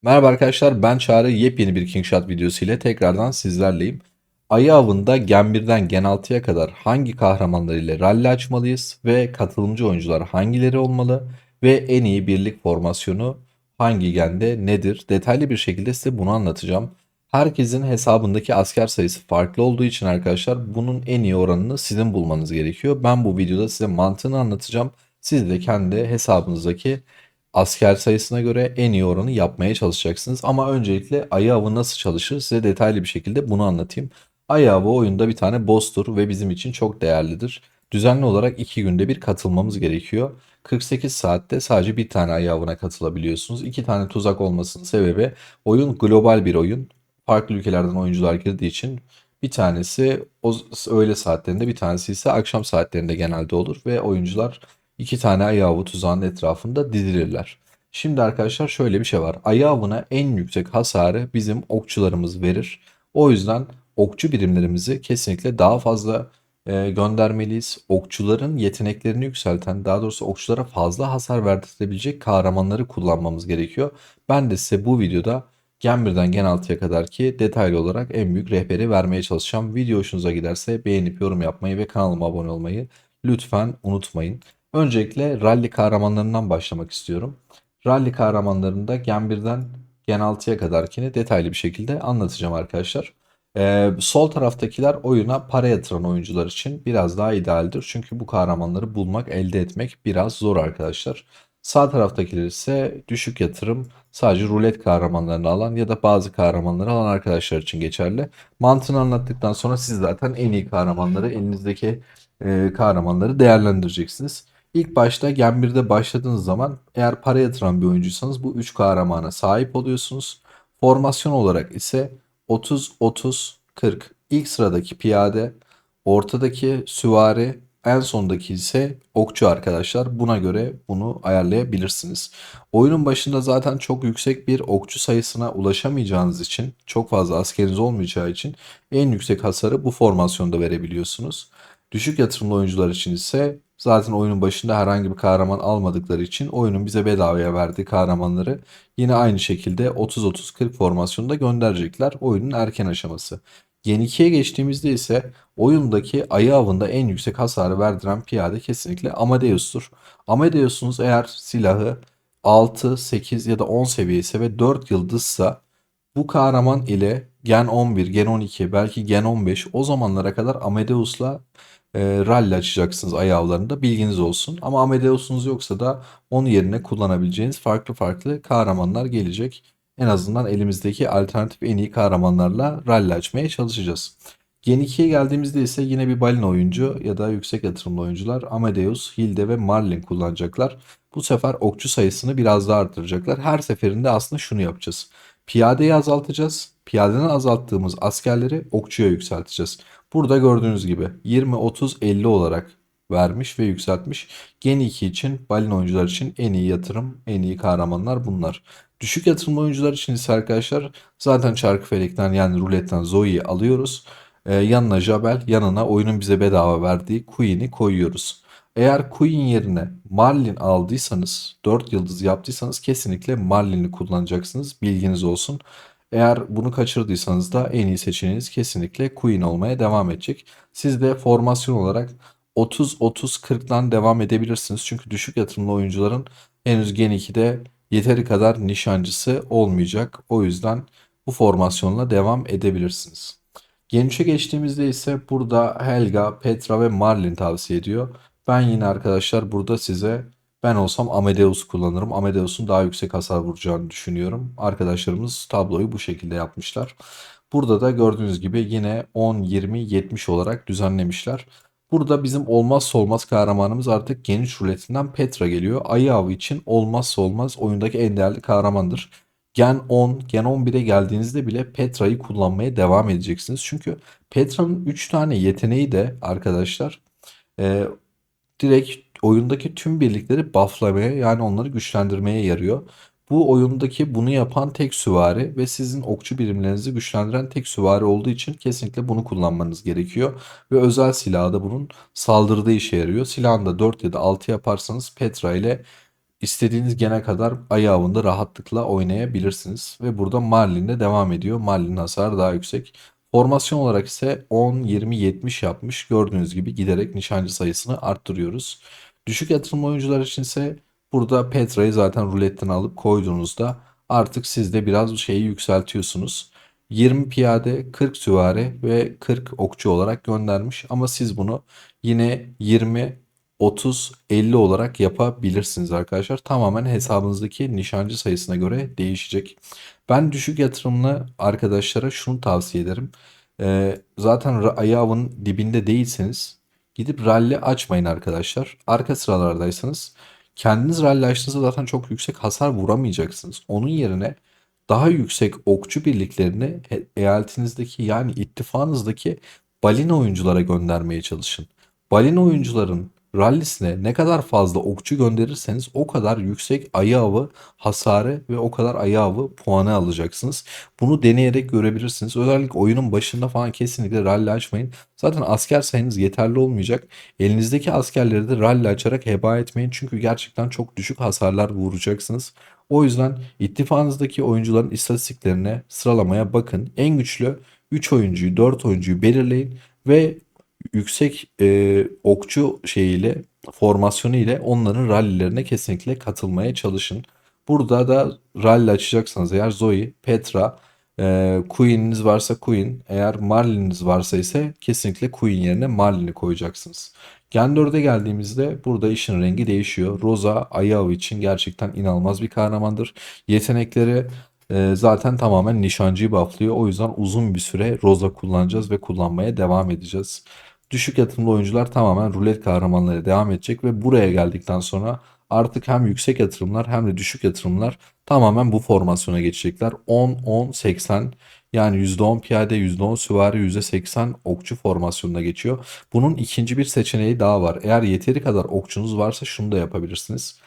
Merhaba arkadaşlar, ben Çağrı. Yepyeni bir Kingshot videosu ile tekrardan sizlerleyim. Ayı avında Gen 1'den Gen 6'ya kadar hangi kahramanlar ile ralli açmalıyız ve katılımcı oyuncular hangileri olmalı ve en iyi birlik formasyonu hangi gende nedir? Detaylı bir şekilde size bunu anlatacağım. Herkesin hesabındaki asker sayısı farklı olduğu için arkadaşlar bunun en iyi oranını sizin bulmanız gerekiyor. Ben bu videoda size mantığını anlatacağım. Siz de kendi hesabınızdaki asker sayısına göre en iyi oranı yapmaya çalışacaksınız. Ama öncelikle ayı avı nasıl çalışır size detaylı bir şekilde bunu anlatayım. Ayı avı oyunda bir tane boss'tur ve bizim için çok değerlidir. Düzenli olarak 2 günde bir katılmamız gerekiyor. 48 saatte sadece bir tane ayı avına katılabiliyorsunuz. 2 tane tuzak olmasının sebebi oyun global bir oyun. Farklı ülkelerden oyuncular girdiği için bir tanesi o öğle saatlerinde bir tanesi ise akşam saatlerinde genelde olur ve oyuncular İki tane ayı avı tuzağının etrafında dizilirler. Şimdi arkadaşlar şöyle bir şey var. Ayı avına en yüksek hasarı bizim okçularımız verir. O yüzden okçu birimlerimizi kesinlikle daha fazla göndermeliyiz. Okçuların yeteneklerini yükselten, daha doğrusu okçulara fazla hasar verdirebilecek kahramanları kullanmamız gerekiyor. Ben de size bu videoda Gen 1'den Gen 6'ya kadar ki detaylı olarak en büyük rehberi vermeye çalışacağım. Video hoşunuza giderse beğenip yorum yapmayı ve kanalıma abone olmayı lütfen unutmayın. Öncelikle rally kahramanlarından başlamak istiyorum. Rally kahramanlarında Gen 1'den Gen 6'ya kadarkini detaylı bir şekilde anlatacağım arkadaşlar. Sol taraftakiler oyuna para yatıran oyuncular için biraz daha idealdir. Çünkü bu kahramanları bulmak, elde etmek biraz zor arkadaşlar. Sağ taraftakiler ise düşük yatırım, sadece rulet kahramanlarını alan ya da bazı kahramanları alan arkadaşlar için geçerli. Mantığını anlattıktan sonra siz zaten en iyi kahramanları, elinizdeki kahramanları değerlendireceksiniz. İlk başta Gen 1'de başladığınız zaman eğer para yatıran bir oyuncuysanız bu 3 kahramana sahip oluyorsunuz. Formasyon olarak ise 30-30-40. İlk sıradaki piyade, ortadaki süvari, en sondaki ise okçu arkadaşlar. Buna göre bunu ayarlayabilirsiniz. Oyunun başında zaten çok yüksek bir okçu sayısına ulaşamayacağınız için, çok fazla askeriniz olmayacağı için en yüksek hasarı bu formasyonda verebiliyorsunuz. Düşük yatırımlı oyuncular için ise zaten oyunun başında herhangi bir kahraman almadıkları için oyunun bize bedavaya verdiği kahramanları yine aynı şekilde 30-30-40 formasyonda gönderecekler oyunun erken aşaması. Gen 2'ye geçtiğimizde ise oyundaki ayı avında en yüksek hasarı verdiren piyade kesinlikle Amadeus'tur. Amadeus'unuz eğer silahı 6, 8 ya da 10 seviye ise ve 4 yıldızsa bu kahraman ile Gen 11, Gen 12, belki Gen 15 o zamanlara kadar Amadeus'la rally açacaksınız ay avlarında bilginiz olsun. Ama Amadeus'unuz yoksa da onun yerine kullanabileceğiniz farklı farklı kahramanlar gelecek. En azından elimizdeki alternatif en iyi kahramanlarla rally açmaya çalışacağız. Gen 2'ye geldiğimizde ise yine bir balina oyuncu ya da yüksek yatırımlı oyuncular Amadeus, Hilde ve Marlin kullanacaklar. Bu sefer okçu sayısını biraz daha arttıracaklar. Her seferinde aslında şunu yapacağız. Piyadeyi azaltacağız. Piyadeden azalttığımız askerleri okçuya yükselteceğiz. Burada gördüğünüz gibi 20, 30, 50 olarak vermiş ve yükseltmiş. Gen 2 için balin oyuncular için en iyi yatırım, en iyi kahramanlar bunlar. Düşük yatırımlı oyuncular için ise arkadaşlar zaten Çarkıfelek'ten yani ruletten Zoe'yi alıyoruz. Yanına Jabel, yanına oyunun bize bedava verdiği Queen'i koyuyoruz. Eğer Queen yerine Marlin aldıysanız, 4 yıldız yaptıysanız kesinlikle Marlin'i kullanacaksınız. Bilginiz olsun. Eğer bunu kaçırdıysanız da en iyi seçeneğiniz kesinlikle Queen olmaya devam edecek. Siz de formasyon olarak 30-30-40'dan devam edebilirsiniz. Çünkü düşük yatırımlı oyuncuların henüz Gen 2'de yeteri kadar nişancısı olmayacak. O yüzden bu formasyonla devam edebilirsiniz. Gen 3'e geçtiğimizde ise burada Helga, Petra ve Marlin tavsiye ediyor. Ben yine arkadaşlar burada size ben olsam Amadeus kullanırım. Amadeus'un daha yüksek hasar vuracağını düşünüyorum. Arkadaşlarımız tabloyu bu şekilde yapmışlar. Burada da gördüğünüz gibi yine 10, 20, 70 olarak düzenlemişler. Burada bizim olmazsa olmaz kahramanımız artık geniş ruletinden Petra geliyor. Ayı avı için olmazsa olmaz oyundaki en değerli kahramandır. Gen 10, Gen 11'e geldiğinizde bile Petra'yı kullanmaya devam edeceksiniz. Çünkü Petra'nın 3 tane yeteneği de arkadaşlar e, direkt oyundaki tüm birlikleri bufflamaya yani onları güçlendirmeye yarıyor. Bu oyundaki bunu yapan tek süvari ve sizin okçu birimlerinizi güçlendiren tek süvari olduğu için kesinlikle bunu kullanmanız gerekiyor. Ve özel silahı da bunun saldırıda işe yarıyor. Silahını da 4 ya da 6 yaparsanız Petra ile istediğiniz gene kadar ayı avında rahatlıkla oynayabilirsiniz. Ve burada Marlin'de devam ediyor. Marlin'in hasarı daha yüksek. Formasyon olarak ise 10, 20, 70 yapmış. Gördüğünüz gibi giderek nişancı sayısını arttırıyoruz. Düşük yatırımlı oyuncular için ise burada Petra'yı zaten ruletten alıp koyduğunuzda artık siz de biraz şeyi yükseltiyorsunuz. 20 piyade, 40 süvari ve 40 okçu olarak göndermiş. Ama siz bunu yine 20, 30, 50 olarak yapabilirsiniz arkadaşlar. Tamamen hesabınızdaki nişancı sayısına göre değişecek. Ben düşük yatırımlı arkadaşlara şunu tavsiye ederim. Zaten ayağının dibinde değilseniz gidip rally açmayın arkadaşlar. Arka sıralardaysanız kendiniz rally açtığınızda zaten çok yüksek hasar vuramayacaksınız. Onun yerine daha yüksek okçu birliklerini eyaletinizdeki yani ittifakınızdaki balina oyunculara göndermeye çalışın. Balina oyuncuların rallisine ne kadar fazla okçu gönderirseniz o kadar yüksek ayı avı hasarı ve o kadar ayı avı puanı alacaksınız. Bunu deneyerek görebilirsiniz. Özellikle oyunun başında falan kesinlikle rally açmayın. Zaten asker sayınız yeterli olmayacak. Elinizdeki askerleri de rally açarak heba etmeyin. Çünkü gerçekten çok düşük hasarlar vuracaksınız. O yüzden ittifakınızdaki oyuncuların istatistiklerine sıralamaya bakın. En güçlü 3 oyuncuyu 4 oyuncuyu belirleyin ve yüksek okçu şeyiyle formasyonu ile onların rallilerine kesinlikle katılmaya çalışın. Burada da rally açacaksanız eğer Zoe, Petra, Queen'iniz varsa Queen, eğer Marlin'iniz varsa ise kesinlikle Queen yerine Marlin'i koyacaksınız. Gen 4'e geldiğimizde burada işin rengi değişiyor. Rosa Ayao için gerçekten inanılmaz bir kahramandır. Yetenekleri zaten tamamen nişancıyı bufflıyor. O yüzden uzun bir süre Rosa kullanacağız ve kullanmaya devam edeceğiz. Düşük yatırımlı oyuncular tamamen rulet kahramanları devam edecek ve buraya geldikten sonra artık hem yüksek yatırımlar hem de düşük yatırımlar tamamen bu formasyona geçecekler. 10-10-80 yani %10 piyade, %10 süvari, %80 okçu formasyonuna geçiyor. Bunun ikinci bir seçeneği daha var. Eğer yeteri kadar okçunuz varsa şunu da yapabilirsiniz.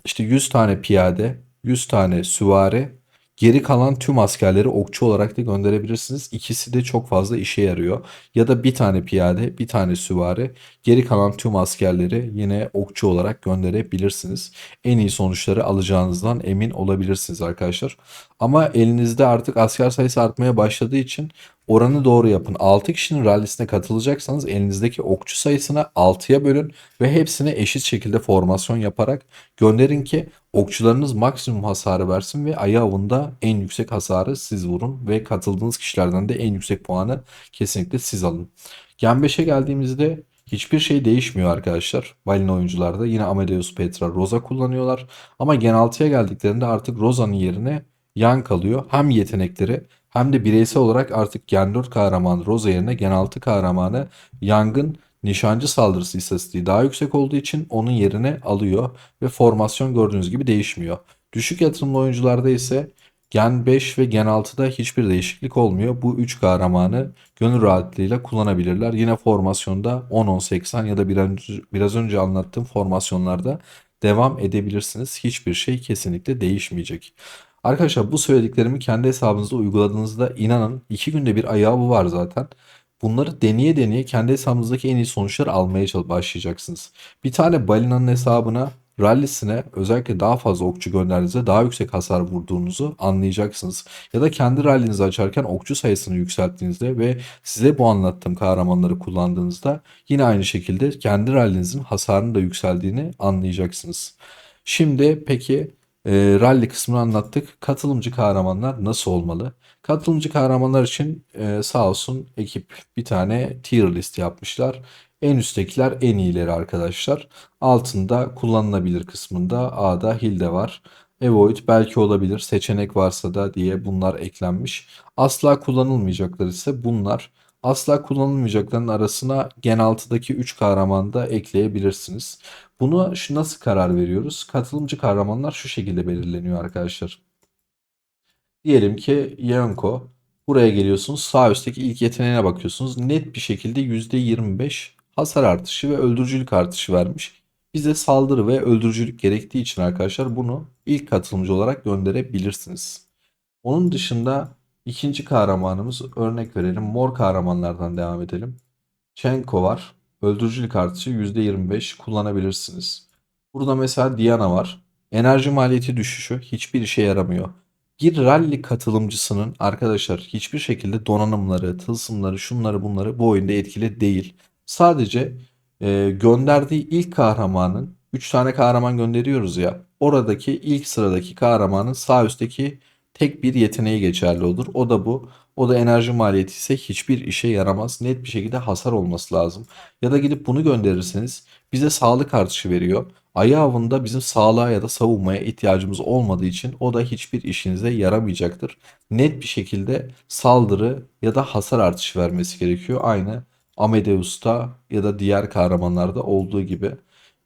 İşte 100 tane piyade, 100 tane süvari, geri kalan tüm askerleri okçu olarak da gönderebilirsiniz. İkisi de çok fazla işe yarıyor. Ya da bir tane piyade, bir tane süvari, geri kalan tüm askerleri yine okçu olarak gönderebilirsiniz. En iyi sonuçları alacağınızdan emin olabilirsiniz arkadaşlar. Ama elinizde artık asker sayısı artmaya başladığı için oranı doğru yapın. 6 kişinin rallisine katılacaksanız elinizdeki okçu sayısını 6'ya bölün ve hepsine eşit şekilde formasyon yaparak gönderin ki okçularınız maksimum hasarı versin ve ayı avında en yüksek hasarı siz vurun ve katıldığınız kişilerden de en yüksek puanı kesinlikle siz alın. Gen 5'e geldiğimizde hiçbir şey değişmiyor arkadaşlar. Balina oyuncularda yine Amadeus, Petra, Rosa kullanıyorlar. Ama Gen 6'ya geldiklerinde artık Rosa'nın yerine Yan kalıyor. Hem yetenekleri hem de bireysel olarak artık Gen 4 kahramanı Rosa yerine Gen 6 kahramanı Yang'ın nişancı saldırısı istatistiği daha yüksek olduğu için onun yerine alıyor ve formasyon gördüğünüz gibi değişmiyor. Düşük yatırımlı oyuncularda ise Gen 5 ve Gen 6'da hiçbir değişiklik olmuyor. Bu 3 kahramanı gönül rahatlığıyla kullanabilirler. Yine formasyonda 10-10-80 ya da biraz önce anlattığım formasyonlarda devam edebilirsiniz. Hiçbir şey kesinlikle değişmeyecek. Arkadaşlar bu söylediklerimi kendi hesabınızda uyguladığınızda inanın 2 günde bir ayağı bu var zaten. Bunları deneye deneye kendi hesabınızdaki en iyi sonuçları almaya başlayacaksınız. Bir tane balinanın hesabına, rallisine özellikle daha fazla okçu gönderdiğinizde daha yüksek hasar vurduğunuzu anlayacaksınız. Ya da kendi rallinizi açarken okçu sayısını yükselttiğinizde ve size bu anlattığım kahramanları kullandığınızda yine aynı şekilde kendi rallinizin hasarının da yükseldiğini anlayacaksınız. Şimdi peki rally kısmını anlattık. Katılımcı kahramanlar nasıl olmalı? Katılımcı kahramanlar için sağ olsun ekip bir tane tier list yapmışlar. En üsttekiler en iyileri arkadaşlar. Altında kullanılabilir kısmında A'da Hilde var. Avoid belki olabilir seçenek varsa da diye bunlar eklenmiş. Asla kullanılmayacaklar ise bunlar. Asla kullanılmayacakların arasına Gen 6'daki 3 kahramanı da ekleyebilirsiniz. Bunu nasıl karar veriyoruz? Katılımcı kahramanlar şu şekilde belirleniyor arkadaşlar. Diyelim ki Yonko. Buraya geliyorsunuz. Sağ üstteki ilk yeteneğine bakıyorsunuz. Net bir şekilde %25 hasar artışı ve öldürücülük artışı vermiş. Bize saldırı ve öldürücülük gerektiği için arkadaşlar bunu ilk katılımcı olarak gönderebilirsiniz. Onun dışında ikinci kahramanımız örnek verelim. Mor kahramanlardan devam edelim. Çenko var. Öldürücülük artışı %25 kullanabilirsiniz. Burada mesela Diana var. Enerji maliyeti düşüşü hiçbir işe yaramıyor. Bir rally katılımcısının arkadaşlar hiçbir şekilde donanımları, tılsımları, şunları bunları bu oyunda etkili değil. Sadece gönderdiği ilk kahramanın 3 tane kahraman gönderiyoruz ya. Oradaki ilk sıradaki kahramanın sağ üstteki tek bir yeteneği geçerli olur. O da bu. O da enerji maliyeti ise hiçbir işe yaramaz. Net bir şekilde hasar olması lazım. Ya da gidip bunu gönderirseniz bize sağlık artışı veriyor. Ayı avında bizim sağlığa ya da savunmaya ihtiyacımız olmadığı için o da hiçbir işinize yaramayacaktır. Net bir şekilde saldırı ya da hasar artışı vermesi gerekiyor. Aynı Amadeus'ta ya da diğer kahramanlarda olduğu gibi.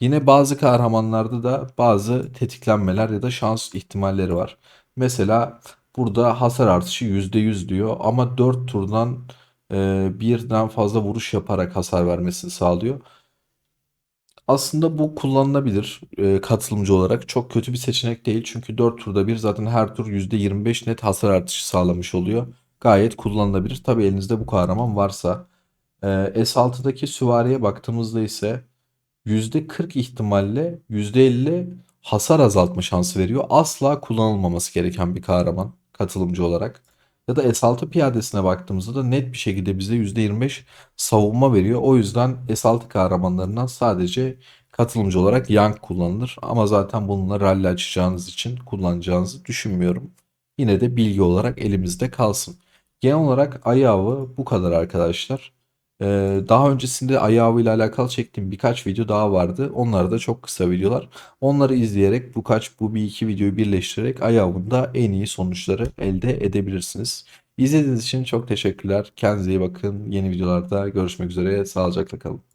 Yine bazı kahramanlarda da bazı tetiklenmeler ya da şans ihtimalleri var. Mesela burada hasar artışı %100 diyor ama 4 turdan birden fazla vuruş yaparak hasar vermesini sağlıyor. Aslında bu kullanılabilir katılımcı olarak. Çok kötü bir seçenek değil. Çünkü 4 turda bir zaten her tur %25 net hasar artışı sağlamış oluyor. Gayet kullanılabilir. Tabii elinizde bu kahraman varsa. S6'daki süvariye baktığımızda ise %40 ihtimalle %50 hasar azaltma şansı veriyor. Asla kullanılmaması gereken bir kahraman katılımcı olarak. Ya da S6 piyadesine baktığımızda da net bir şekilde bize %25 savunma veriyor. O yüzden S6 kahramanlarından sadece katılımcı olarak Young kullanılır. Ama zaten bununla rally açacağınız için kullanacağınızı düşünmüyorum. Yine de bilgi olarak elimizde kalsın. Genel olarak Ayı Avı bu kadar arkadaşlar. Daha öncesinde Ayağı ile alakalı çektiğim birkaç video daha vardı. Onlar da çok kısa videolar. Onları izleyerek bu bir iki videoyu birleştirerek Ayağı'nda en iyi sonuçları elde edebilirsiniz. İzlediğiniz için çok teşekkürler. Kendinize iyi bakın. Yeni videolarda görüşmek üzere. Sağlıcakla kalın.